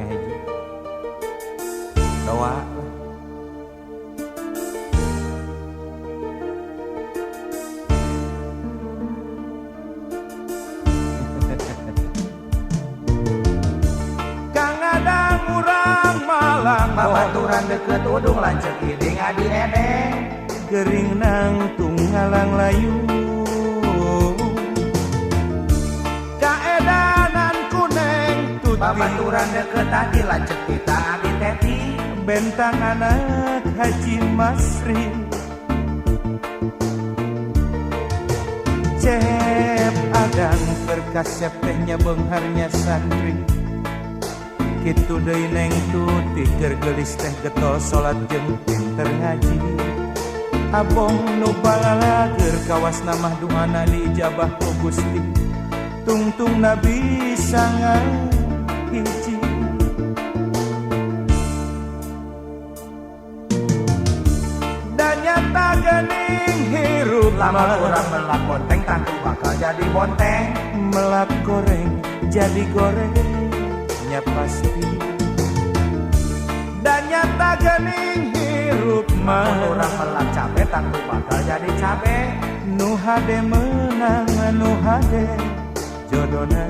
hiji doa Kang Adang urang Malang babaturan deket udung lanceuk iding adi edeng gering nang tunggalang layu kaedanan kuneng tuti babaturan deket adi lanceuk kita adi teti bentang anak Haji Masri Cep Adang berkasep tehnya bengharnya santri kitu deui neng tuti keur geulis teh getol salat jeung pinter ngaji abong nu balalager kawas namah duana diijabah ku Gusti tungtung nabi sangat hiji dan nyata geuning hirup lama urang melak bonteng tantu bakal jadi bonteng melak goreng jadi goreng nya pasti dan nyata geuning hirup mah urang melak cabe tantu bakal jadi cabe nu hade menang nu hade jodona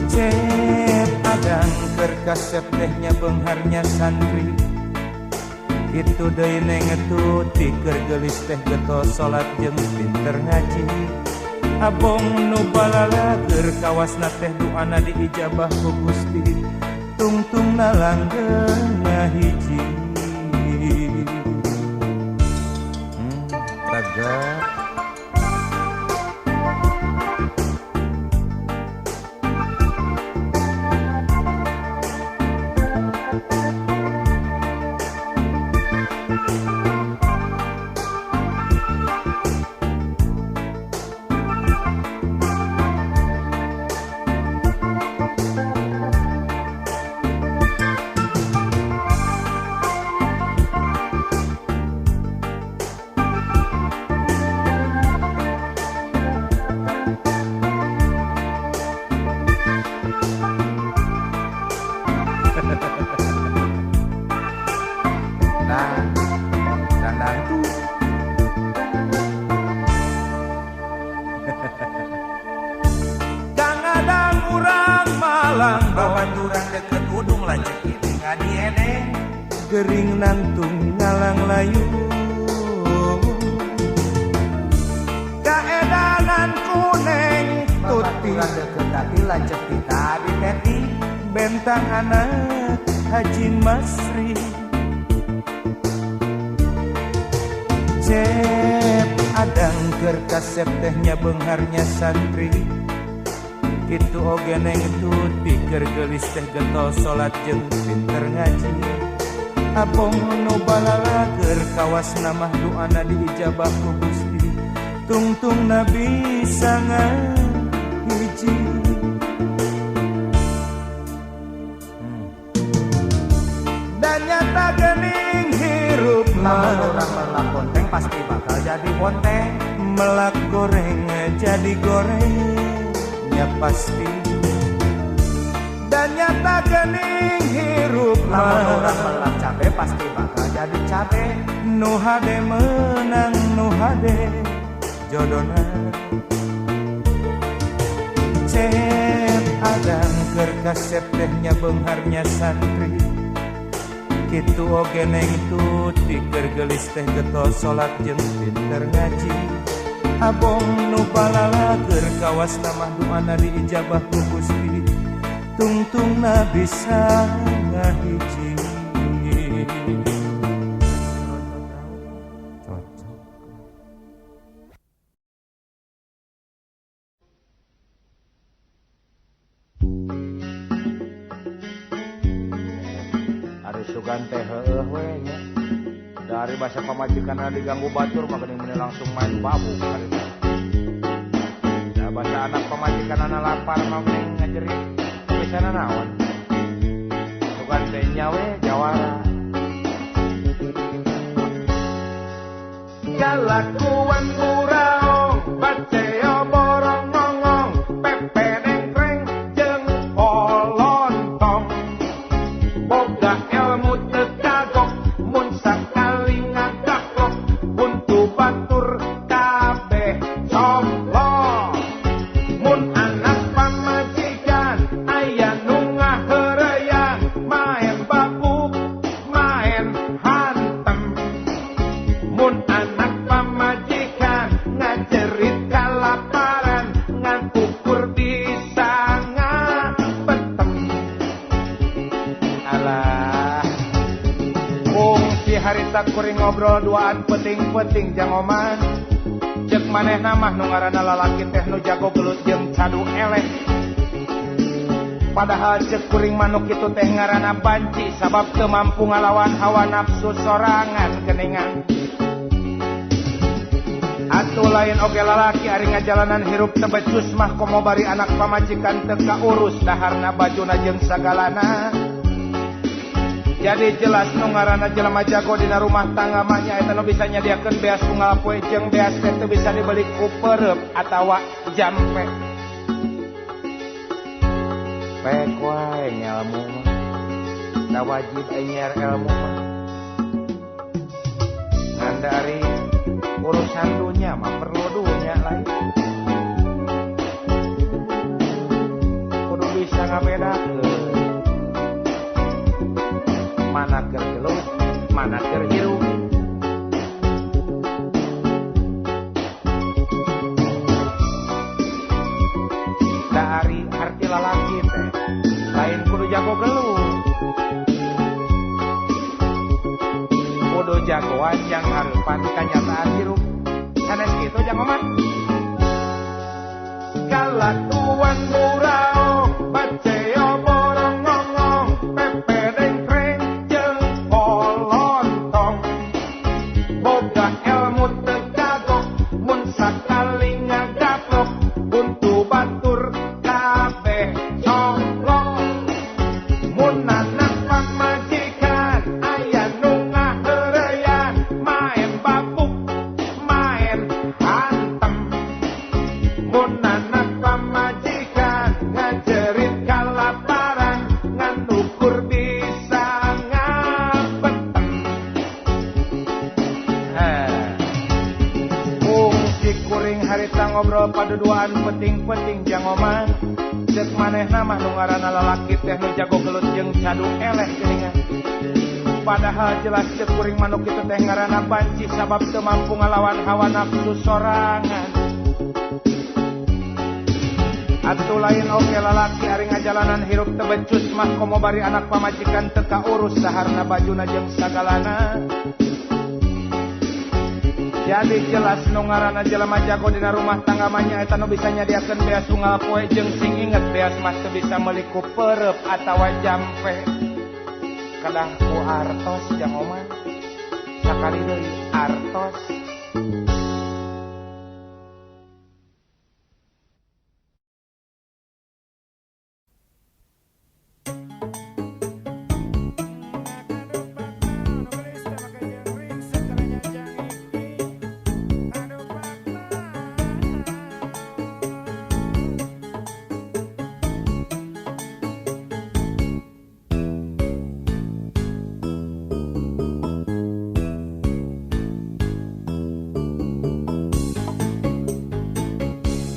Cep Adang keur kasep tehnya bengharnya santri kitu deui neng tuti keur geulis teh getol salat jeung pinter ngaji abong nu balalager kawasna teh duana diijabah ku Gusti tungtungna langgeng hiji taga Kang Adang urang Malang babaturan deket udung lanceuk iding adi edeng gering nantung ngalang layu kaedanan kuneng tuti babaturan deket adi lanceuk kita adi teti bentang anak Haji Masri Cep Adang keur kasep tehnya bengharnya santri kitu oge neng tuti keur geulis teh getol salat jeung pinter ngaji abong nu balalager kawas namah duana diijabah ku Gusti tungtung nabi sangat hiji dan nyata geuning hirup lamun urang melak bonteng pasti bakal jadi bonteng melak goreng jadi goreng nya pasti dan nyata geuning hirup lamun urang melak cabe pasti bakal jadi cabe nu hade menang nu hade jodona Cep Adang keur kasep tehnya bengharnya santri kitu oge neng tuti keur geulis teh getol salat jeung pinter ngaji abong nu balalager kawas namah duana diijabah ku Gusti tungtungna bisa ngahiji Ari sugan teh heueuh we nya dari bahasa pamajikanna diganggu batur maka geuning langsung main babuk harita da bahasa anak pamajikanna lapar mah geuning ngajerit biasana naon sugan teh nya we jawara kalakuan muraong baceo borong ngongong pepe nengkreng jeung pol harita kuring ngobrol duaan penting-penting jangoman. Cek manehna mah nu ngaranna lalaki teh nu jago gelut jeung cadu eleh. Padahal cek kuring manuk itu teh ngaranna banci sabab teu mampu ngalawan hawa nafsu sorangan geningan. Atuh lain oge lalaki ari ngajalanan hirup teu becus mah komo bari anak pamajikan teu kaurus daharna bajuna jeung sagalana. Jadi jelas nu ngaranna jelema jago dina rumah tangga mah nya eta nu bisa nyadiakeun beas unggal poe jeung beas teh teu bisa dibeli ku peureup atawa jampe. Pek wae ngelmu mah. Da wajib nyer ilmu mah. Ngandari urusan dunia mah perlu dunia lain. Kudu bisa ngabedakeun mana keur gelut, mana keur hirup. Da ari arti lalaki teh lain kudu jago gelut, kudu jagoan yang hareupan kanyataan hirup. Sanes kitu jangoman. Galatuan murao baceo borong ngongong pepe dengkreng jeung polontong. Boga ilmu teu kagok mun sakali ngagaplok buntu batur kabeh colong. Mun anak pamajikan aya nu ngaheureyan maen babuk maen hantem. Mun anak pamajikan ngajerit kalaparan ngan ukur bisa ngabetem. Fungsi kuring harita ngobrol paduduan penting-penting jangoman. Cek manehna mah nu ngaranna lalaki teh nu jago gelut jeung cadu eleh geuningan. Padahal jelas cek kuring manuk itu teh ngaranna banci sabab teu mampu ngalawan hawa nafsu sorangan. Atuh lain oge lalaki ari ngajalanan hirup teu becus mah komo bari anak pamajikan teu kaurus saharna bajuna jeung sagalana. Jadi jelas nu ngaranna jelema jago dina rumah tangga mah nya eta nu bisa nyadiakeun beas unggal poe jeung sing inget beas mah teu bisa meuli ku peureup atawa jampe. Kadah ku artos jangoman. Sakali deui artos.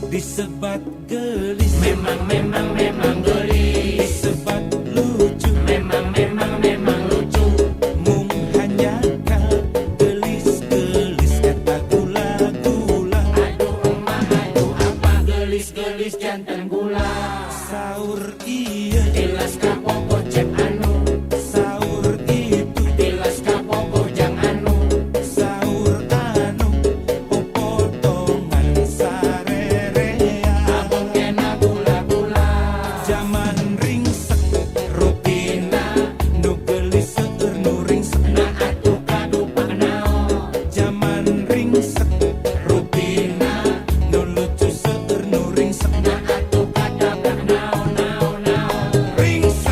Disebat gelis, memang gelis. Disebat lucu, memang lucu. Mung hanya ka gelis eta gula-gula. Aduh emah aduh apa gelis jantan gula. Saur ieu tilas ka pokok cek anu. Saur itu tilas ka pokok jang anu. Saur anu popotongan zaman ringsek rutina nu gelis seueur nu ringsek na atuh kadupa naon. Zaman ringsek rutina nu lucu seueur nu ringsek na atuh kadabrak naon. Ringsek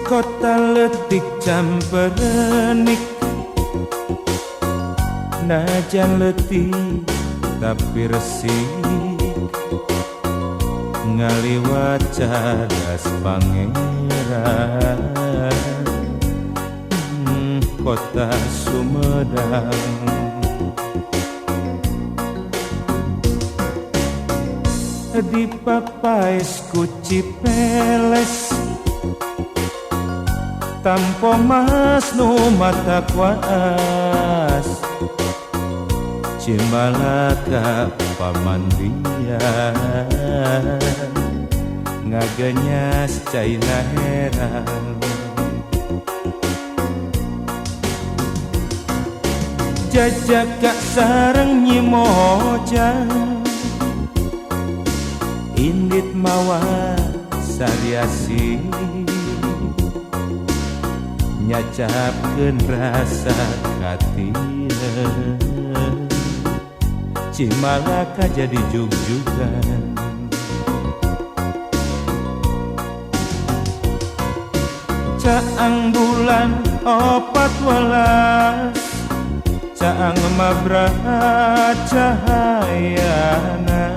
kota letik camperenik najan letih tapi resik ngaliwat cadas pangeran kota Sumedang. Di papais ku Cipeles tampo mas nu mata kuas Cimalaka pamandian ngagenyas caina heran jajaka sareng nyimojang indit mawa sariasi nyacapkeun rasa katileun Cimalaka jadi jug-jugan caang bulan 14 caang mabraha cahayana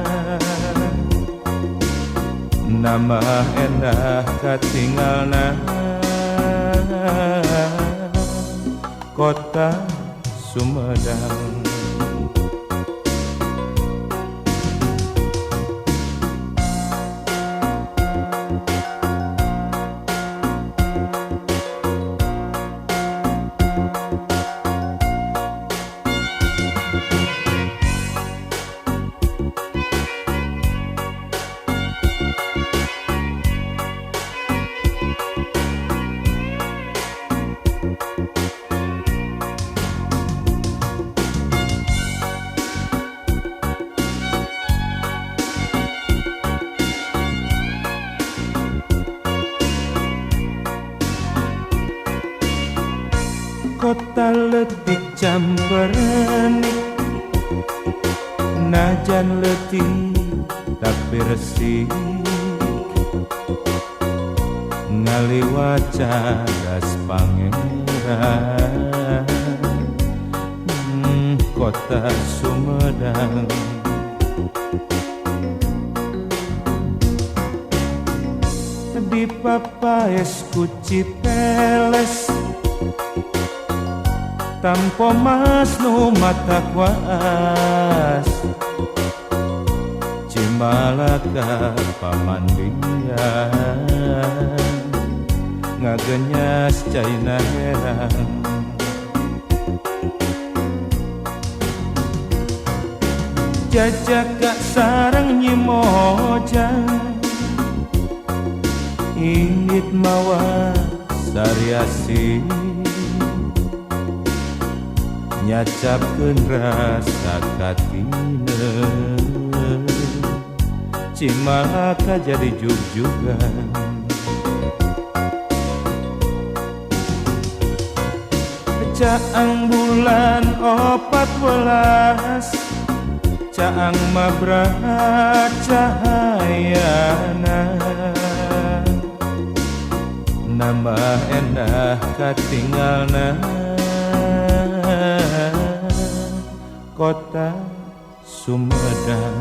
nama endah katinggalna kota Sumedang. Kota letik camperenik najan letih tapi resik ngaliwat cadas pangeran kota Sumedang. Di papais ku Cipeles tampo mas nu mata kuas Cimalaka pamandian ngagenyas caina heran jajaka sareng nyimojang indit mawa sariasi nyacapkeun rasa katileun Cimalaka jadi jug-jugan caang bulan 14 caang mabraha cahayana nambah endah katinggalna kota Sumedang.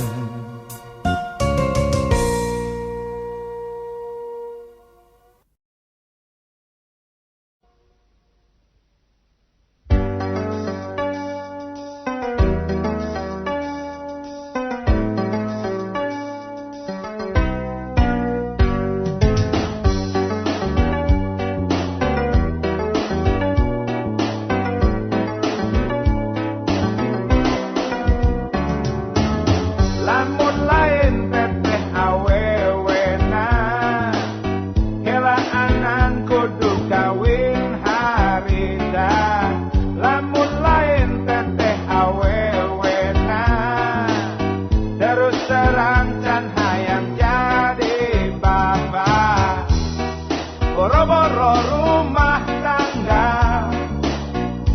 Boro-boro rumah tangga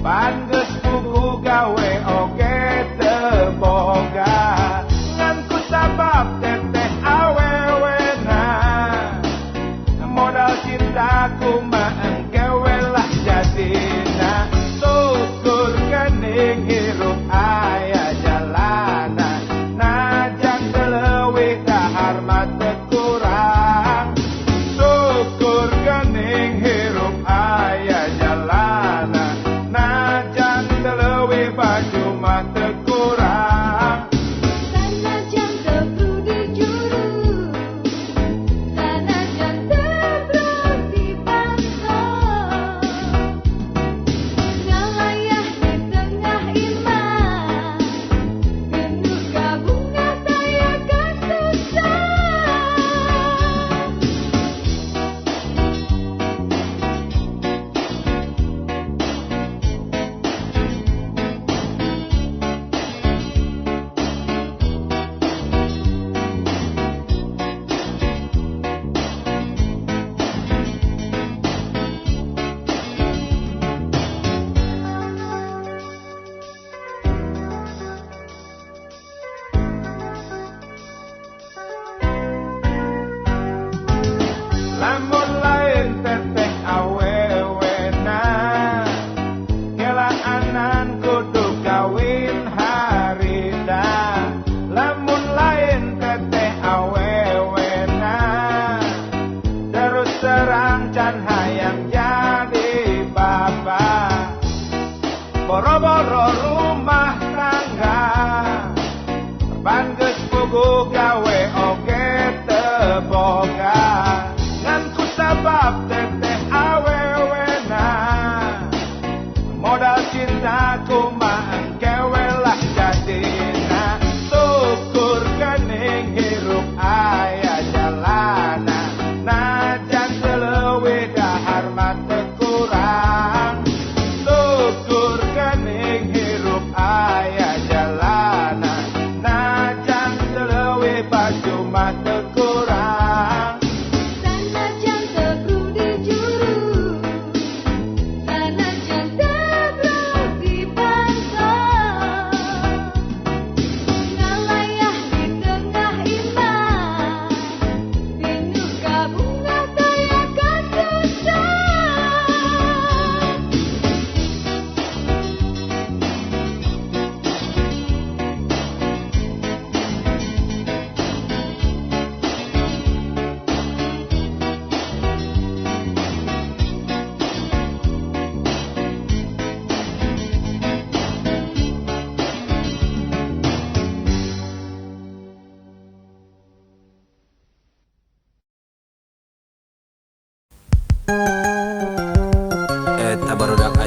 Pantes kuku gawe oge teboga Ngan ku sabab teteh awewena Modal cintaku mah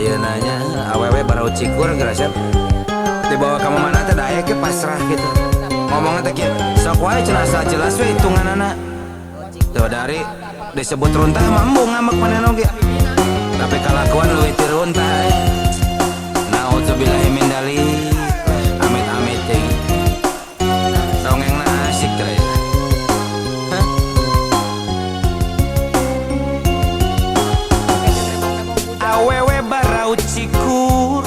ieu nanya awewe barau cikur gerasep dibawa ka mana teh daya ke pasrah gitu ngomongna teh kieu sok wae cenah asal jelas we hitunganana tuh dari disebut runtah mambu ngamek manehna ge tapi kalakuan leuwih ti runtah naudzubillahi min dzalik amit-amit teh dongengna asik teh awewe barau cikur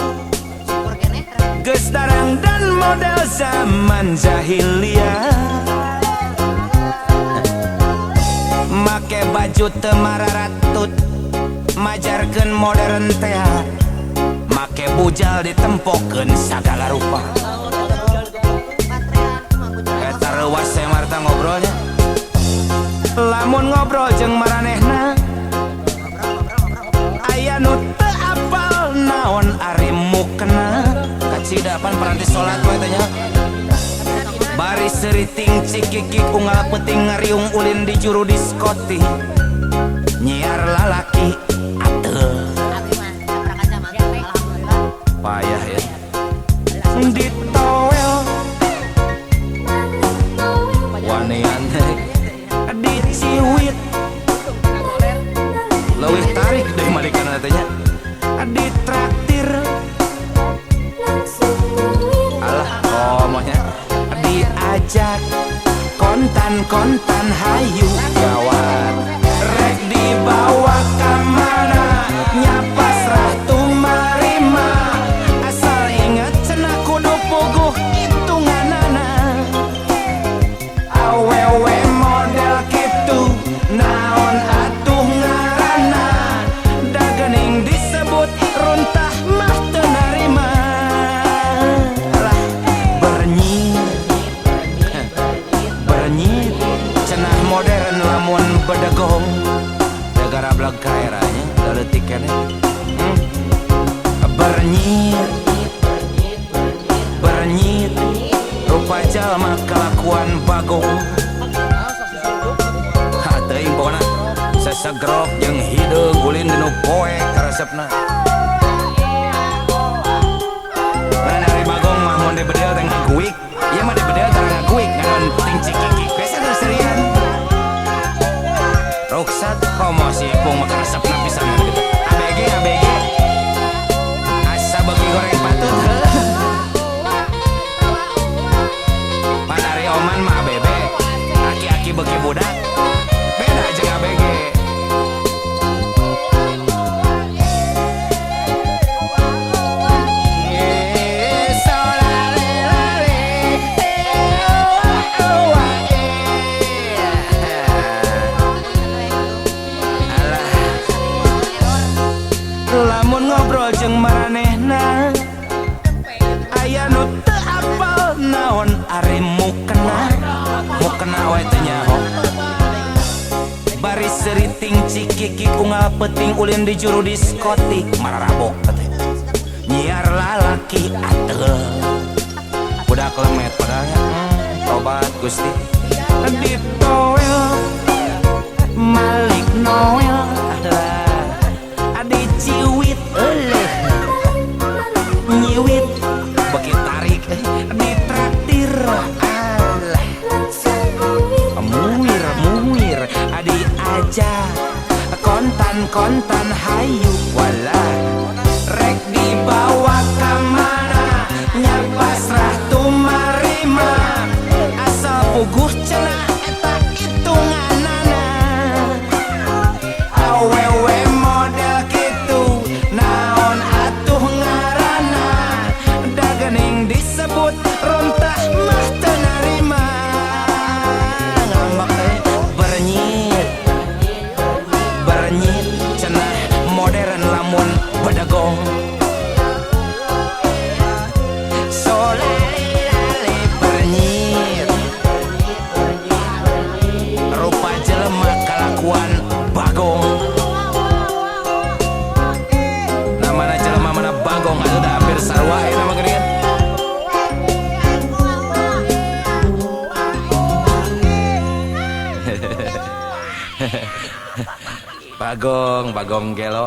geus darang dan model zaman jahiliyah make baju teu mararatut majarkeun modern teh make bujal ditempokeun sagala rupa eta reuas saya marta ngobrolnya lamun ngobrol jeung maranehna aya nu teu apal naon ari mukena kacidapan paranti salat we teh nya bari seriting cikikik unggal peuting ngariung ulin di juru diskoti nyiar lalaki ateu payah ya ditowel wanian diciwit leuwih tarik deui malikana teh nya ditraktir alah omongnya diajak kontan hayu gawat rek dibawa ka mana nya pasrah tumarima asal inget cenah kudu puguh hitunganana awewe model kitu naon atuh ngaranna da geuning disebut runtah mah teu narima lah bernyit cenah modern lamun bedegong negara blag kaeranya daleutik keneh bernyit rupa jalma kelakuan bagong teuing pokona sesegrok jeung hideung ulin dinu poe karesepna dari bagong mah mun dibedel teh ngaguik ieu mah dibedel teh ngaguik ngaran ting cikikik we sadeuseurian ruksat komo si ipung mah karesepna pisan gitu ABG asa beuki goreng patut panari oman mah bebe aki-aki beuki budak beda jeung ABG lamun ngobrol jeung maranehna aya nu teu apal naon ari mukena we teh nyaho bari seriting cikikik unggal peuting ulin di juru diskotik mararabok teh nyiar lalaki ateu budak lemet padahal tobat Gusti ditowel Malik Noel adalah diciwit euleuh nyiwit beki tarik ditraktir alah muir diajak kontan hayu walah rek dibawa ka mana nya pasrah tumarima asal puguh cenah eta hitunganana awewe model kitu naon atuh ngaranna da geuning disebut runtah mah teu narima ngambek bernyit cenah modern lamun bedegong solale bernyit rupa jelema kalakuan bagong namana jelema mana bagong atuh da hampir sarua eta mah geuningan bagong gelo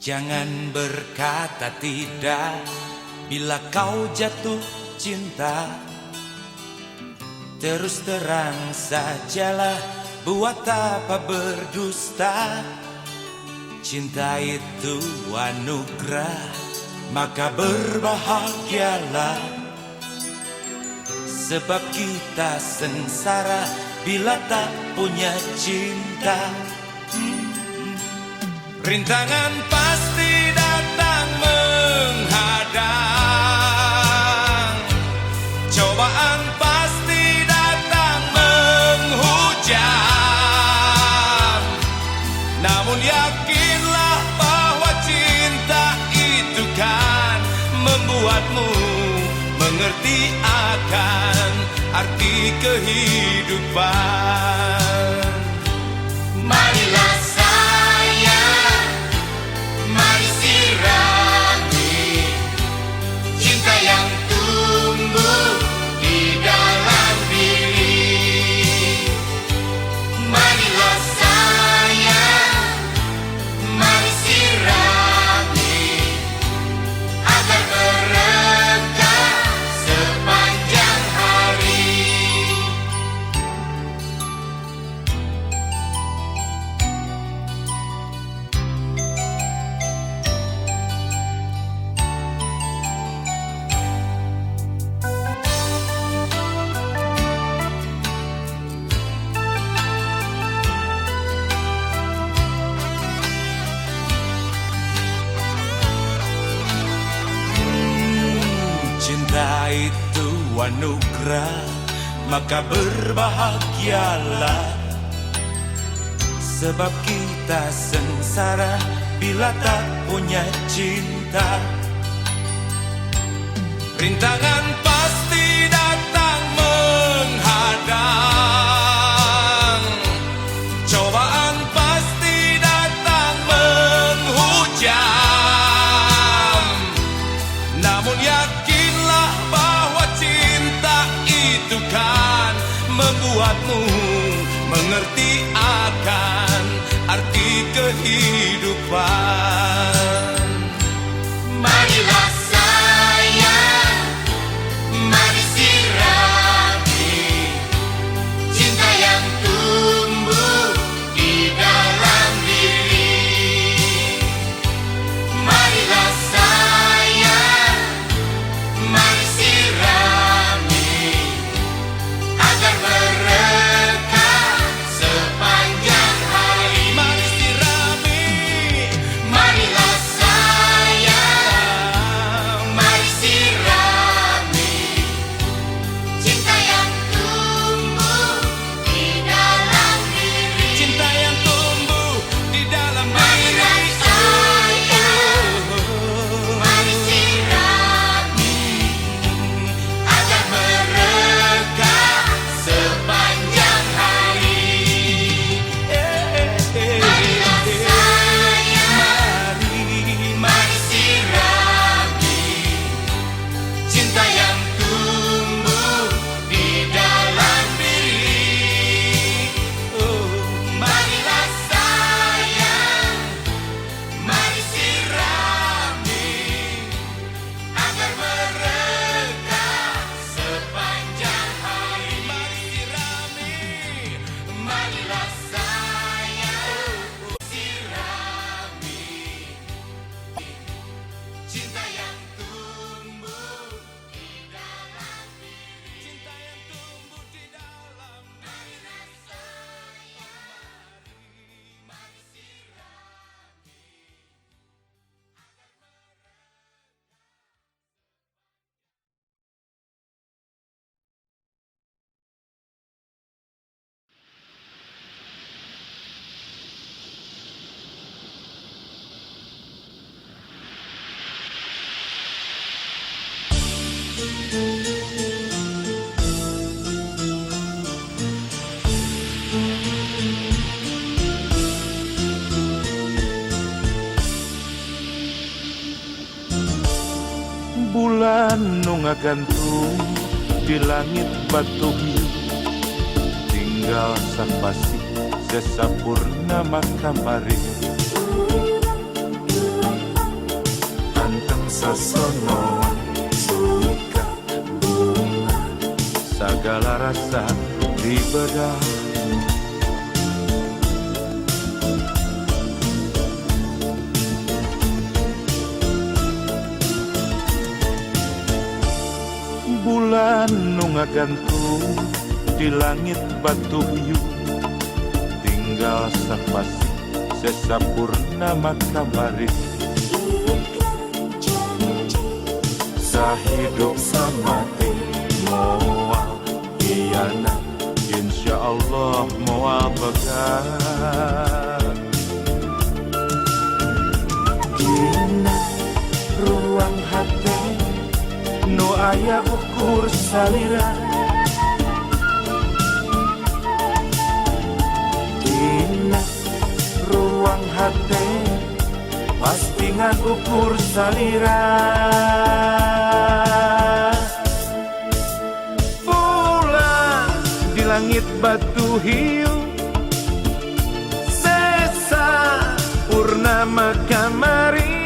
Jangan berkata tidak bila kau jatuh cinta. Terus terang sajalah, buat apa berdusta. Cinta itu anugerah, maka berbahagialah. Sebab kita sengsara bila tak punya cinta. Rintangan pasti datang menghadang, cobaan pasti datang menghujam. Namun yakinlah bahwa cinta itu kan membuatmu mengerti akan arti kehidupan. Marilah sayang, mari sirami cinta yang tumbuh di dalam diri. Marilah sayang, mari sirami agar berkah sepanjang hari. Cinta itu anugerah, maka berbahagialah. Sebab kita sengsara bila tak punya cinta. Rintangan pasti datang menghadang, cobaan pasti datang menghujam. Namun yakinlah bahwa cinta itu kan membuatmu mengerti akan arti kehidupan. Marilah sayang, mari sirami cinta yang tumbuh di dalam diri. Marilah sayang, mari sirami agar berkah sepanjang hari. Mari sirami, marilah sayang, mari sirami cinta yang tumbuh di dalam diri. Cinta yang tumbuh di dalam diri. Marilah sayang, mari sirami agar berkah sepanjang hari. Marilah sayang, mari sirami cinta yang tumbuh di dalam diri. Marilah sayang, mari sirami agar berkah sepanjang hari. Mari sirami, marilah sayang, sirami cinta yang tumbuh di dalam diri. Cinta yang tumbuh di dalam diri. Marilah sayang, mari sirami. Bulan nu ngagantung di langit batu hiu, tinggal sapasi sesapurnama kamari. sasonoan suka bunga, segala rasa di bedah. Bulan nu ngagantung di langit batu hiu, tinggal sapasi sesapurnama kamari. Sahidup samati moal hianat, insya Allah moal begat. Dina ruang hati nu aya ukur salira, dina ruang hati pasti ukur salira. Bulan di langit batu hiu, sesa purnama kamari.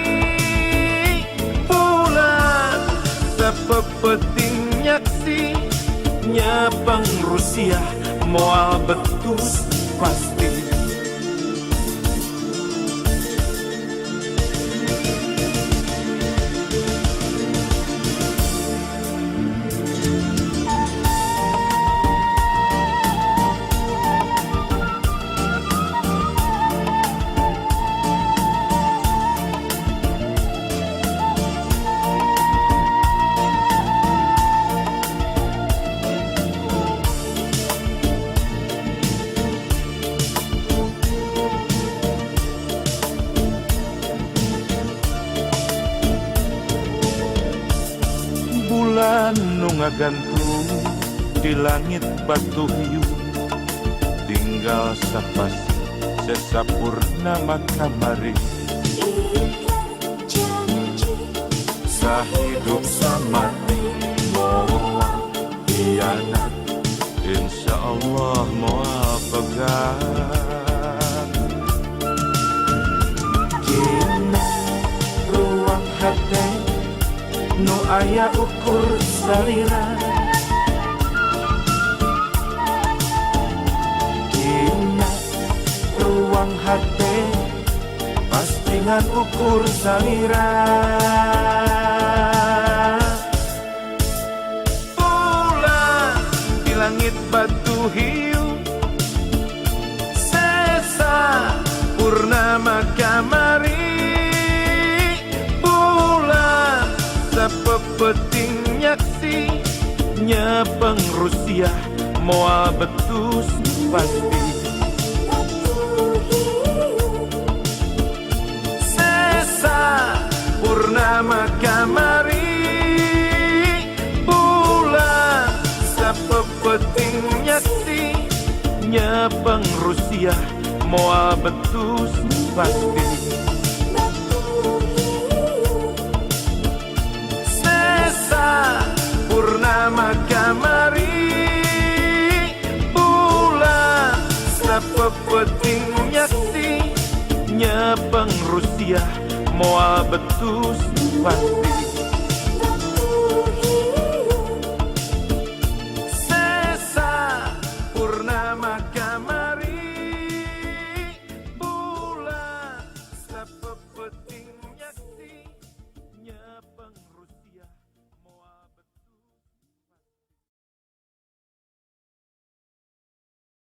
Pepeting nyaksi nyapang Rusia moal betus pasti. Bulan nu ngagantung di langit batu hiu, tinggal sapasi sesapurnama kamari. Sahidup samati moal hianat, insya Allah moal pegang. Dina ruang hati nu aya ukur salira, dina ruang hati pasti ukur salira. Bulan di langit batu hiu, sesa purnama kamari. Pepeting nyaksi nyapang Rusia moal betus pasti. Sesa purnama kamari. Bulan sapepeting nyaksi nyapang Rusia moal betus pasti. Purnama kamari. Bulan sapepeting nyaksi nyapang Rusia moal betus pasti.